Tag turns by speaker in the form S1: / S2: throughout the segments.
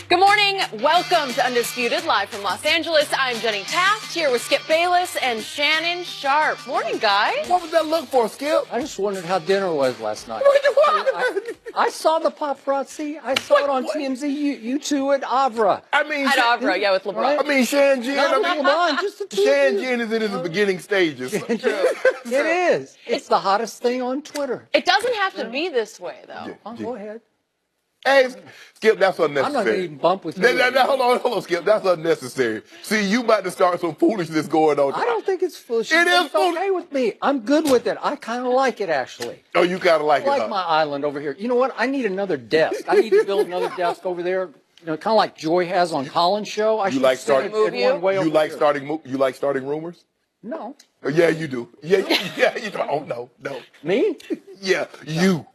S1: Good morning. Welcome to Undisputed, live from Los Angeles. I'm Jenny Taft, here with Skip Bayless and Shannon Sharp. Morning, guys.
S2: What was that look for, Skip?
S3: I just wondered how dinner was last night. I saw the paparazzi. I saw it on TMZ. You two at Avra.
S2: I mean,
S1: At Avra, yeah, with LeBron.
S2: I mean, Shan Jin.
S3: Not LeBron, just the two.
S2: Shan Jin is in his beginning stages.
S3: It is. It's the hottest thing on Twitter.
S1: It doesn't have to be this way, though.
S3: Go ahead.
S2: Hey, Skip, that's unnecessary.
S3: I'm not going to even bump with you.
S2: Hold on, Skip. That's unnecessary. See, you about to start some foolishness going on.
S3: I don't think it's foolish.
S2: It is
S3: It's okay with me. I'm good with it. I kind of like it, actually.
S2: Oh, you kind of like it,
S3: I like
S2: huh?
S3: my island over here. You know what? I need another desk. I need to build another desk over there. You know, kind of like Joy has on Colin's show. I
S2: You
S3: should
S2: like
S3: set it
S2: starting-
S3: in one way
S2: You
S3: over
S2: like
S3: here.
S2: starting rumors?
S3: No.
S2: Yeah, you do. Yeah, you do. Oh, no.
S3: Me?
S2: Yeah, you.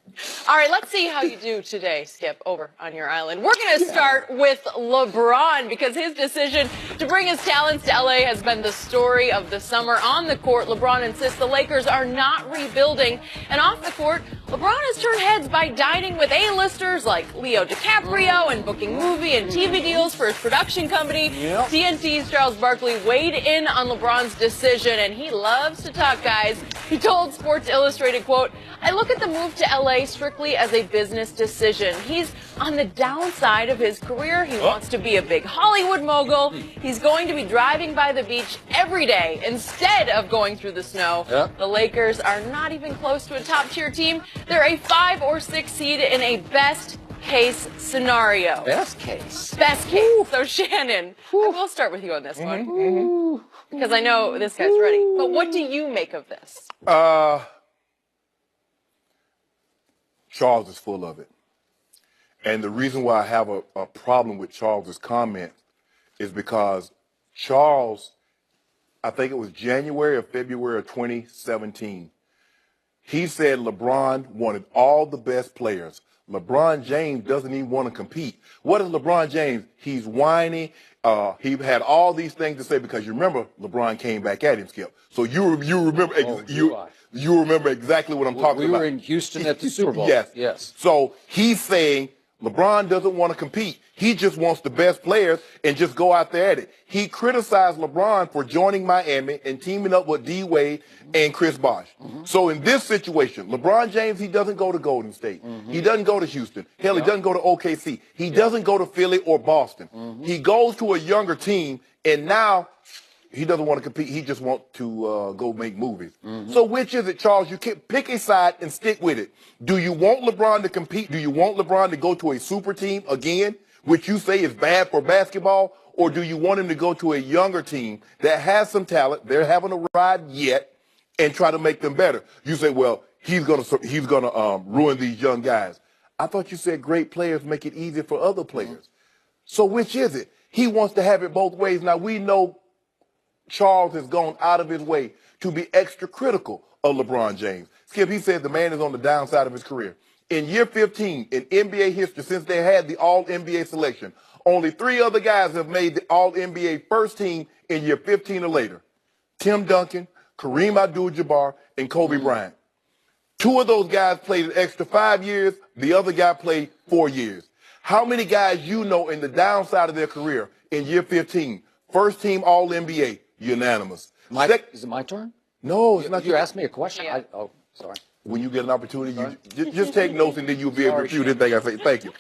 S1: All right, let's see how you do today, Skip, over on your island. We're going to start with LeBron because his decision to bring his talents to L.A. has been the story of the summer. On the court, LeBron insists the Lakers are not rebuilding. And off the court, LeBron has turned heads by dining with A-listers like Leo DiCaprio and booking movie and TV deals for his production company.
S3: Yep.
S1: TNT's Charles Barkley weighed in on LeBron's decision, and he loves to talk, guys. He told Sports Illustrated, quote, "I look at the move to L.A. strictly as a business decision. He's on the downside of his career. He wants to be a big Hollywood mogul. He's going to be driving by the beach every day instead of going through the snow.
S3: Yep.
S1: The Lakers are not even close to a top-tier team. They're a 5 or 6 seed in a best-case scenario."
S3: Best case.
S1: Best case. So, Shannon, I will start with you on this one because I know this guy's ready. But what do you make of this?
S2: Charles is full of it. And the reason why I have a problem with Charles's comment is because Charles, I think it was January or February of 2017, he said LeBron wanted all the best players. LeBron James doesn't even want to compete. What is LeBron James? He's whiny. He had all these things to say because you remember LeBron came back at him, Skip. So you remember you remember exactly what I'm talking about.
S3: We were in Houston at the Super Bowl.
S2: Yes. So he's saying LeBron doesn't want to compete. He just wants the best players and just go out there at it. He criticized LeBron for joining Miami and teaming up with D. Wade and Chris Bosh. So in this situation, LeBron James, he doesn't go to Golden State. He doesn't go to Houston. Hell, he doesn't go to OKC. He doesn't go to Philly or Boston. He goes to a younger team, and now he doesn't want to compete. He just wants to go make movies. So which is it, Charles? You can pick a side and stick with it. Do you want LeBron to compete? Do you want LeBron to go to a super team again, which you say is bad for basketball? Or do you want him to go to a younger team that has some talent, they're having a ride yet, and try to make them better? You say, well, he's gonna ruin these young guys. I thought you said great players make it easier for other players. So which is it? He wants to have it both ways. Now, we know Charles has gone out of his way to be extra critical of LeBron James. Skip, he said the man is on the downside of his career. In year 15 in NBA history, since they had the All-NBA selection, only 3 other guys have made the All-NBA first team in year 15 or later. Tim Duncan, Kareem Abdul-Jabbar, and Kobe Bryant. 2 of those guys played an extra 5 years. The other guy played 4 years. How many guys you know in the downside of their career in year 15, first team All-NBA, unanimous?
S3: Is it my turn?
S2: No, it's not.
S3: You asked me a question?
S1: Yeah.
S3: Sorry.
S2: When you get an opportunity, just take notes and then you'll be able to refute anything I say. Thank you.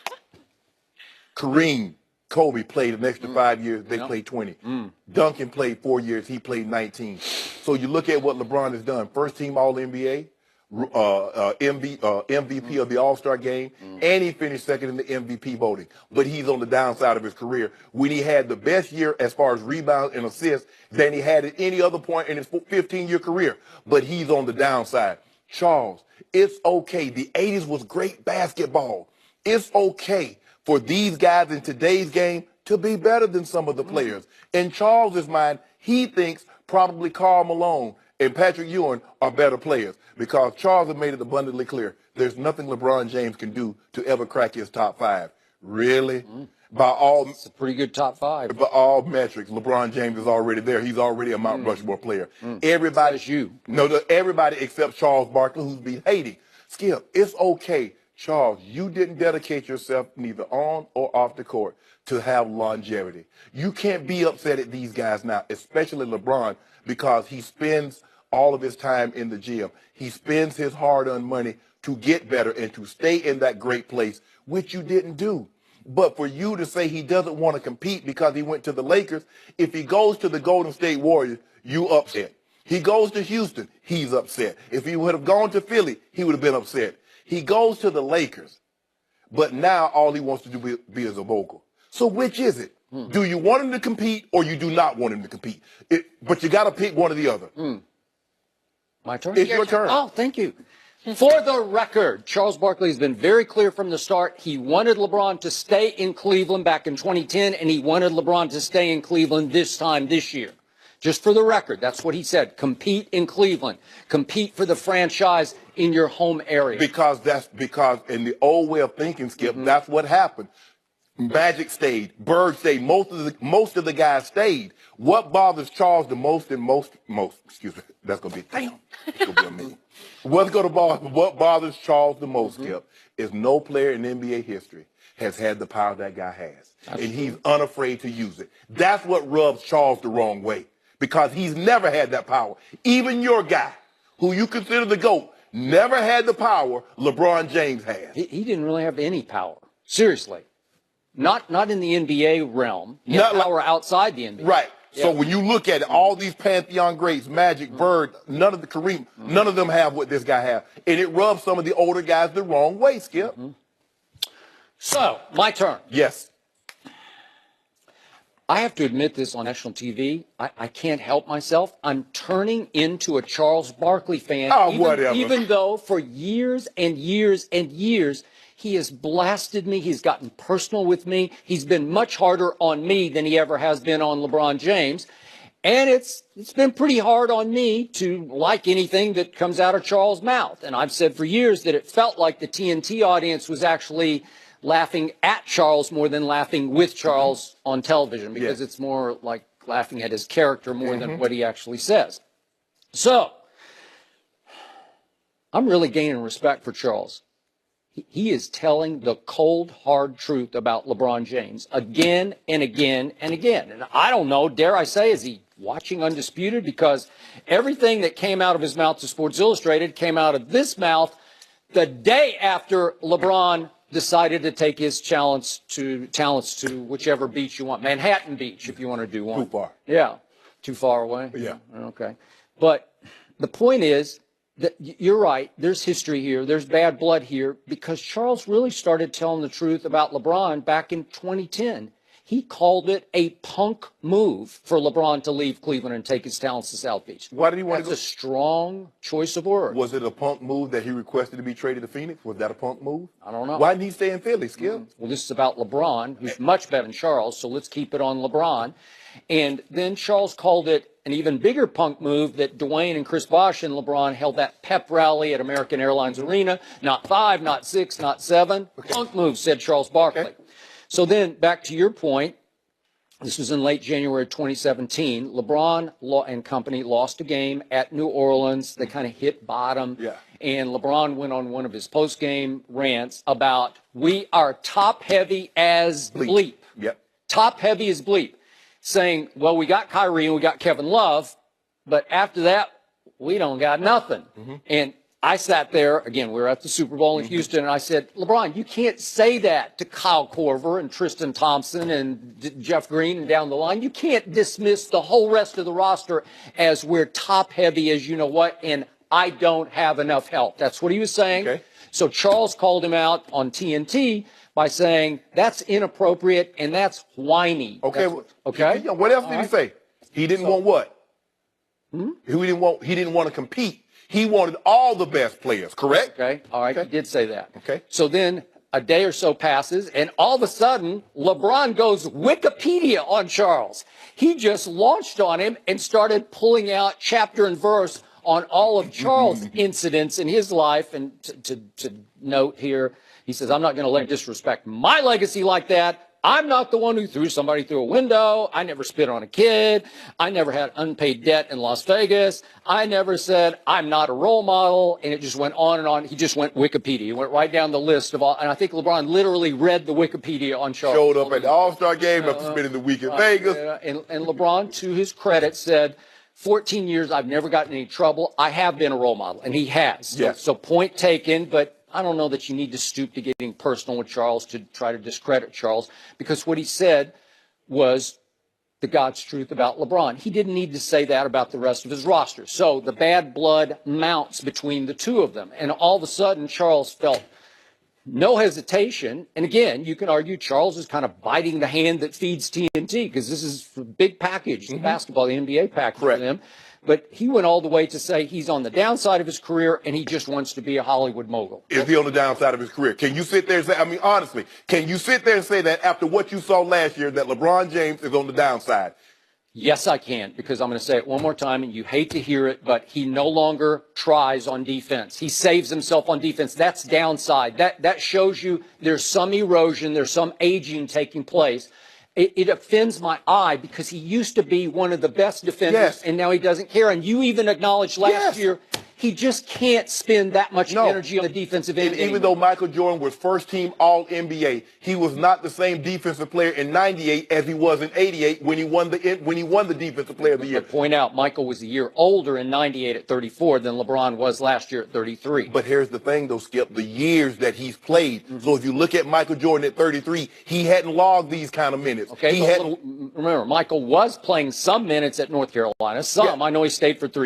S2: Kareem, Kobe played an extra 5 years. They played 20. Duncan played 4 years. He played 19. So you look at what LeBron has done. First team All-NBA, MVP of the All-Star game, and he finished second in the MVP voting. But he's on the downside of his career when he had the best year as far as rebounds and assists than he had at any other point in his 15-year career. But he's on the downside. Charles, it's okay. The 80s was great basketball. It's okay for these guys in today's game to be better than some of the players. In Charles's mind, he thinks probably Karl Malone and Patrick Ewing are better players because Charles has made it abundantly clear there's nothing LeBron James can do to ever crack his top 5. Really?
S3: It's a pretty good top 5.
S2: By all metrics, LeBron James is already there. He's already a Mount Rushmore player. Everybody except Charles Barkley, who's been hating. Skip, it's okay. Charles, you didn't dedicate yourself neither on or off the court to have longevity. You can't be upset at these guys now, especially LeBron, because he spends all of his time in the gym. He spends his hard-earned money to get better and to stay in that great place, which you didn't do. But for you to say he doesn't want to compete because he went to the Lakers, if he goes to the Golden State Warriors, you upset. He goes to Houston, he's upset. If he would have gone to Philly, he would have been upset. He goes to the Lakers, but now all he wants to do be is a vocal. So which is it? Do you want him to compete or you do not want him to compete? But you got to pick one or the other.
S3: My turn?
S2: It's your turn.
S3: Oh, thank you. For the record, Charles Barkley has been very clear from the start. He wanted LeBron to stay in Cleveland back in 2010, and he wanted LeBron to stay in Cleveland this year. Just for the record, that's what he said. Compete in Cleveland. Compete for the franchise in your home area.
S2: Because in the old way of thinking, Skip, that's what happened. Magic stayed, Bird stayed, most of the guys stayed. What bothers Charles the most excuse me, that's gonna be it's gonna be amazing. What bothers Charles the most, Skip, is no player in NBA history has had the power that guy has. That's and he's unafraid to use it. That's what rubs Charles the wrong way. Because he's never had that power. Even your guy, who you consider the GOAT, never had the power LeBron James has.
S3: He didn't really have any power. Seriously. Not in the NBA realm. He had power outside the NBA.
S2: Right.
S3: Yeah.
S2: So when you look at it, all these Pantheon greats, Magic, Bird, none of them have what this guy has. And it rubs some of the older guys the wrong way, Skip.
S3: So, my turn.
S2: Yes.
S3: I have to admit this on national TV. I can't help myself. I'm turning into a Charles Barkley fan.
S2: Whatever.
S3: Even though for years and years and years, he has blasted me. He's gotten personal with me. He's been much harder on me than he ever has been on LeBron James. And it's been pretty hard on me to like anything that comes out of Charles' mouth. And I've said for years that it felt like the TNT audience was actually laughing at Charles more than laughing with Charles on television, because it's more like laughing at his character more than what he actually says. So, I'm really gaining respect for Charles. He is telling the cold, hard truth about LeBron James again and again and again. And I don't know, dare I say, is he watching Undisputed? Because everything that came out of his mouth to Sports Illustrated came out of this mouth the day after LeBron decided to take his talents to whichever beach you want. Manhattan Beach, if you want to do one.
S2: Too far.
S3: Yeah. Too far away?
S2: Yeah.
S3: Okay. But the point is that you're right. There's history here. There's bad blood here, because Charles really started telling the truth about LeBron back in 2010. He called it a punk move for LeBron to leave Cleveland and take his talents to South Beach.
S2: Why did he want
S3: That's
S2: to go?
S3: a strong choice of words.
S2: Was it a punk move that he requested to be traded to Phoenix? Was that a punk move?
S3: I don't know.
S2: Why didn't he stay in Philly, Skip?
S3: Well, this is about LeBron, who's much better than Charles, so let's keep it on LeBron. And then Charles called it an even bigger punk move that Dwayne and Chris Bosh and LeBron held that pep rally at American Airlines Arena. Not 5, not 6, not 7. Okay. Punk move, said Charles Barkley. Okay. So then, back to your point, this was in late January 2017. LeBron and company lost a game at New Orleans. They kind of hit bottom. Yeah. And LeBron went on one of his post-game rants about, we are top-heavy as bleep.
S2: Yep.
S3: Top-heavy as bleep. Saying, well, we got Kyrie and we got Kevin Love, but after that, we don't got nothing. And I sat there, again, we were at the Super Bowl in Houston, and I said, LeBron, you can't say that to Kyle Korver and Tristan Thompson and Jeff Green and down the line. You can't dismiss the whole rest of the roster as we're top-heavy as you know what, and I don't have enough help. That's what he was saying. Okay. So Charles called him out on TNT by saying that's inappropriate and that's whiny.
S2: Okay.
S3: Okay.
S2: What else did he say? He didn't want what? He didn't want to compete. He wanted all the best players, correct?
S3: Okay. All right. Okay. He did say that.
S2: Okay.
S3: So then a day or so passes, and all of a sudden, LeBron goes Wikipedia on Charles. He just launched on him and started pulling out chapter and verse on all of Charles' incidents in his life. And to note here, he says, I'm not going to let disrespect my legacy like that. I'm not the one who threw somebody through a window. I never spit on a kid. I never had unpaid debt in Las Vegas. I never said I'm not a role model. And it just went on and on. He just went Wikipedia. He went right down the list of all. And I think LeBron literally read the Wikipedia on Charles.
S2: Showed up at the All-Star game after spending the week in Vegas.
S3: And LeBron, to his credit, said, 14 years, I've never gotten in any trouble. I have been a role model. And he has.
S2: Yes.
S3: So point taken, but I don't know that you need to stoop to getting personal with Charles to try to discredit Charles, because what he said was the God's truth about LeBron. He didn't need to say that about the rest of his roster. So the bad blood mounts between the two of them. And all of a sudden, Charles felt no hesitation. And again, you can argue Charles is kind of biting the hand that feeds TNT, because this is a big package, the basketball, the NBA package for them. But he went all the way to say he's on the downside of his career and he just wants to be a Hollywood mogul.
S2: Is he on the downside of his career? Can you sit there and say, I mean, honestly, can you sit there and say that after what you saw last year, that LeBron James is on the downside?
S3: Yes, I can, because I'm going to say it one more time, and you hate to hear it, but he no longer tries on defense. He saves himself on defense. That's downside. That shows you there's some erosion, there's some aging taking place. It offends my eye, because he used to be one of the best defenders, and now he doesn't care. And you even acknowledged last year he just can't spend that much energy on the defensive end.
S2: And even though Michael Jordan was first-team All-NBA, he was not the same defensive player in '98 as he was in '88 when he won the Defensive Player of the Year.
S3: But point out, Michael was a year older in '98 at 34 than LeBron was last year at 33.
S2: But here's the thing, though, Skip, the years that he's played. So if you look at Michael Jordan at 33, he hadn't logged these kind of minutes.
S3: Okay, remember, Michael was playing some minutes at North Carolina. Some. I know he stayed for 3